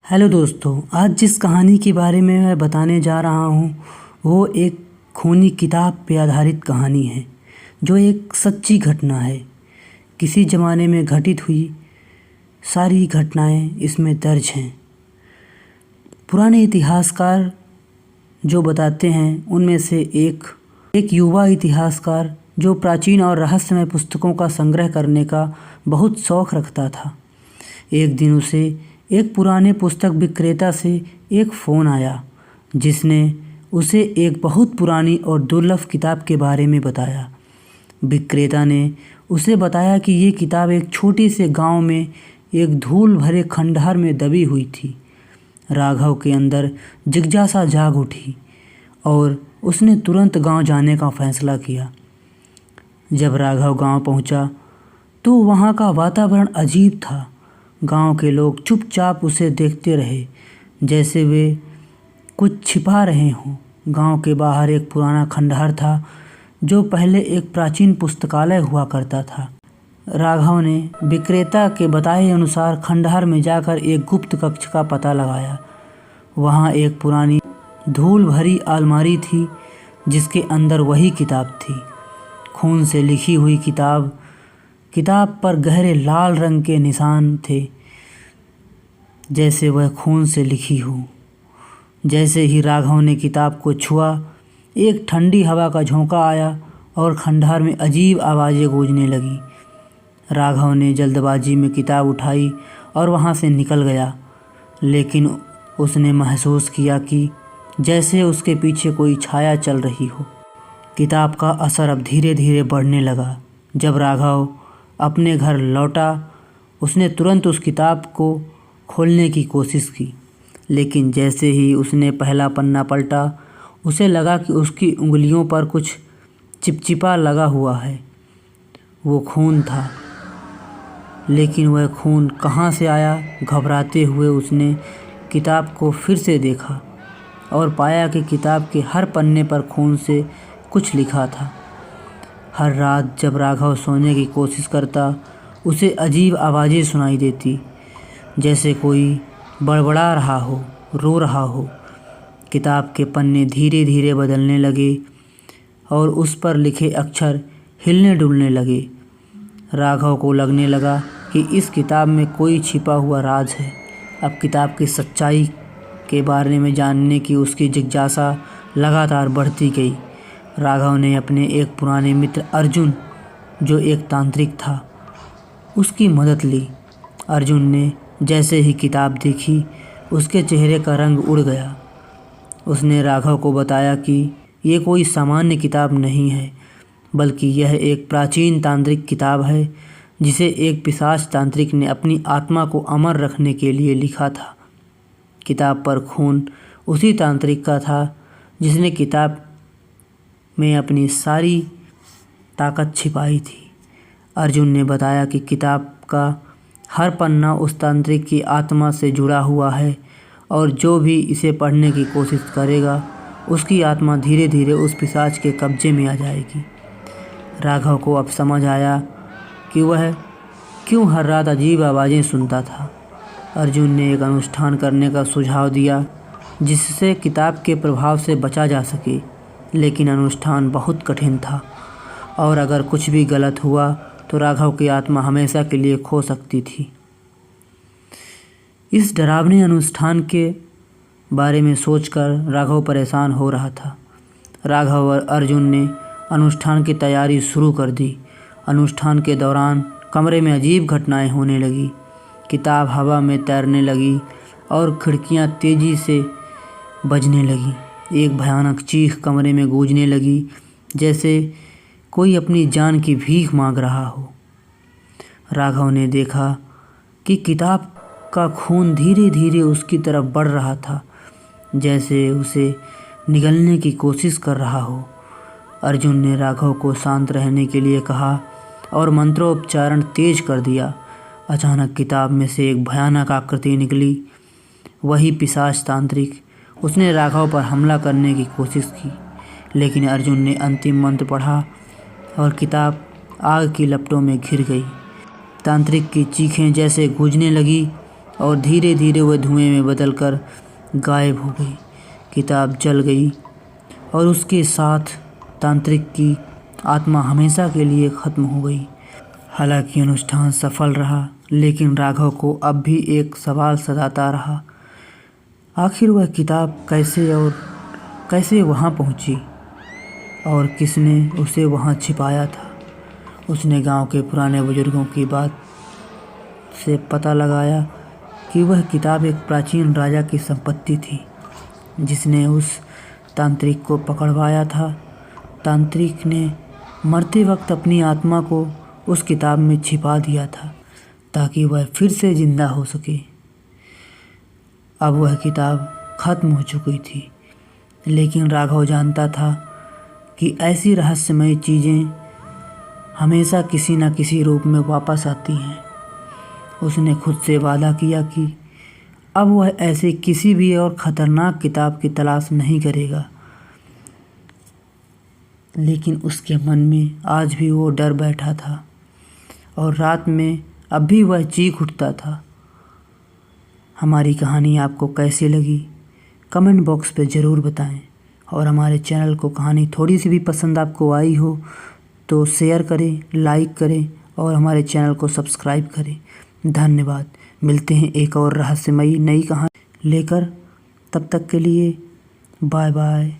Hello दोस्तों, आज जिस कहानी के बारे में मैं बताने जा रहा हूँ वो एक खूनी किताब पे आधारित कहानी है जो एक सच्ची घटना है। किसी ज़माने में घटित हुई सारी घटनाएं इसमें दर्ज हैं। पुराने इतिहासकार जो बताते हैं उनमें से एक युवा इतिहासकार जो प्राचीन और रहस्यमय पुस्तकों का संग्रह करने का बहुत शौक़ रखता था। एक दिन उसे एक पुराने पुस्तक विक्रेता से एक फ़ोन आया जिसने उसे एक बहुत पुरानी और दुर्लभ किताब के बारे में बताया। विक्रेता ने उसे बताया कि ये किताब एक छोटे से गांव में एक धूल भरे खंडहर में दबी हुई थी। राघव के अंदर जिज्ञासा जाग उठी और उसने तुरंत गांव जाने का फैसला किया। जब राघव गांव पहुंचा तो वहां का वातावरण अजीब था। गांव के लोग चुपचाप उसे देखते रहे जैसे वे कुछ छिपा रहे हों। गांव के बाहर एक पुराना खंडहर था जो पहले एक प्राचीन पुस्तकालय हुआ करता था। राघव ने विक्रेता के बताए अनुसार खंडहर में जाकर एक गुप्त कक्ष का पता लगाया। वहां एक पुरानी धूल भरी अलमारी थी जिसके अंदर वही किताब थी, खून से लिखी हुई किताब पर गहरे लाल रंग के निशान थे जैसे वह खून से लिखी हो। जैसे ही राघव ने किताब को छुआ, एक ठंडी हवा का झोंका आया और खंडहर में अजीब आवाज़ें गूंजने लगी। राघव ने जल्दबाजी में किताब उठाई और वहां से निकल गया, लेकिन उसने महसूस किया कि जैसे उसके पीछे कोई छाया चल रही हो। किताब का असर अब धीरे धीरे बढ़ने लगा। जब राघव अपने घर लौटा उसने तुरंत उस किताब को खोलने की कोशिश की, लेकिन जैसे ही उसने पहला पन्ना पलटा उसे लगा कि उसकी उंगलियों पर कुछ चिपचिपा लगा हुआ है। वो खून था, लेकिन वह खून कहाँ से आया? घबराते हुए उसने किताब को फिर से देखा और पाया कि किताब के हर पन्ने पर खून से कुछ लिखा था। हर रात जब राघव सोने की कोशिश करता उसे अजीब आवाज़ें सुनाई देती, जैसे कोई बड़बड़ा रहा हो, रो रहा हो। किताब के पन्ने धीरे धीरे बदलने लगे और उस पर लिखे अक्षर हिलने डुलने लगे। राघव को लगने लगा कि इस किताब में कोई छिपा हुआ राज है। अब किताब की सच्चाई के बारे में जानने की उसकी जिज्ञासा लगातार बढ़ती गई। राघव ने अपने एक पुराने मित्र अर्जुन, जो एक तांत्रिक था, उसकी मदद ली। अर्जुन ने जैसे ही किताब देखी उसके चेहरे का रंग उड़ गया। उसने राघव को बताया कि ये कोई सामान्य किताब नहीं है, बल्कि यह एक प्राचीन तांत्रिक किताब है जिसे एक पिशाच तांत्रिक ने अपनी आत्मा को अमर रखने के लिए लिखा था। किताब पर खून उसी तांत्रिक का था जिसने किताब में अपनी सारी ताकत छिपाई थी। अर्जुन ने बताया कि किताब का हर पन्ना उस तांत्रिक की आत्मा से जुड़ा हुआ है और जो भी इसे पढ़ने की कोशिश करेगा उसकी आत्मा धीरे धीरे उस पिशाच के कब्जे में आ जाएगी। राघव को अब समझ आया कि वह क्यों हर रात अजीब आवाज़ें सुनता था। अर्जुन ने एक अनुष्ठान करने का सुझाव दिया जिससे किताब के प्रभाव से बचा जा सके, लेकिन अनुष्ठान बहुत कठिन था और अगर कुछ भी गलत हुआ तो राघव की आत्मा हमेशा के लिए खो सकती थी। इस डरावने अनुष्ठान के बारे में सोचकर राघव परेशान हो रहा था। राघव और अर्जुन ने अनुष्ठान की तैयारी शुरू कर दी। अनुष्ठान के दौरान कमरे में अजीब घटनाएं होने लगी। किताब हवा में तैरने लगी और खिड़कियां तेज़ी से बजने लगी। एक भयानक चीख कमरे में गूंजने लगी जैसे कोई अपनी जान की भीख मांग रहा हो। राघव ने देखा कि किताब का खून धीरे धीरे उसकी तरफ बढ़ रहा था, जैसे उसे निगलने की कोशिश कर रहा हो। अर्जुन ने राघव को शांत रहने के लिए कहा और मंत्रोच्चारण तेज कर दिया। अचानक किताब में से एक भयानक आकृति निकली, वही पिशाच तांत्रिक। उसने राघव पर हमला करने की कोशिश की, लेकिन अर्जुन ने अंतिम मंत्र पढ़ा और किताब आग की लपटों में घिर गई। तांत्रिक की चीखें जैसे गूंजने लगी और धीरे धीरे वह धुएं में बदलकर गायब हो गई। किताब जल गई और उसके साथ तांत्रिक की आत्मा हमेशा के लिए ख़त्म हो गई। हालांकि अनुष्ठान सफल रहा, लेकिन राघव को अब भी एक सवाल सताता रहा। आखिर वह किताब कैसे वहाँ पहुँची और किसने उसे वहाँ छिपाया था। उसने गांव के पुराने बुजुर्गों की बात से पता लगाया कि वह किताब एक प्राचीन राजा की संपत्ति थी, जिसने उस तांत्रिक को पकड़वाया था। तांत्रिक ने मरते वक्त अपनी आत्मा को उस किताब में छिपा दिया था ताकि वह फिर से जिंदा हो सके। अब वह किताब ख़त्म हो चुकी थी, लेकिन राघव जानता था कि ऐसी रहस्यमय चीज़ें हमेशा किसी न किसी रूप में वापस आती हैं। उसने खुद से वादा किया कि अब वह ऐसे किसी भी और ख़तरनाक किताब की तलाश नहीं करेगा, लेकिन उसके मन में आज भी वो डर बैठा था और रात में अब भी वह चीख उठता था। हमारी कहानी आपको कैसी लगी कमेंट बॉक्स पे ज़रूर बताएं, और हमारे चैनल को कहानी थोड़ी सी भी पसंद आपको आई हो तो शेयर करें, लाइक करें और हमारे चैनल को सब्सक्राइब करें। धन्यवाद। मिलते हैं एक और रहस्यमयी नई कहानी लेकर, तब तक के लिए बाय बाय।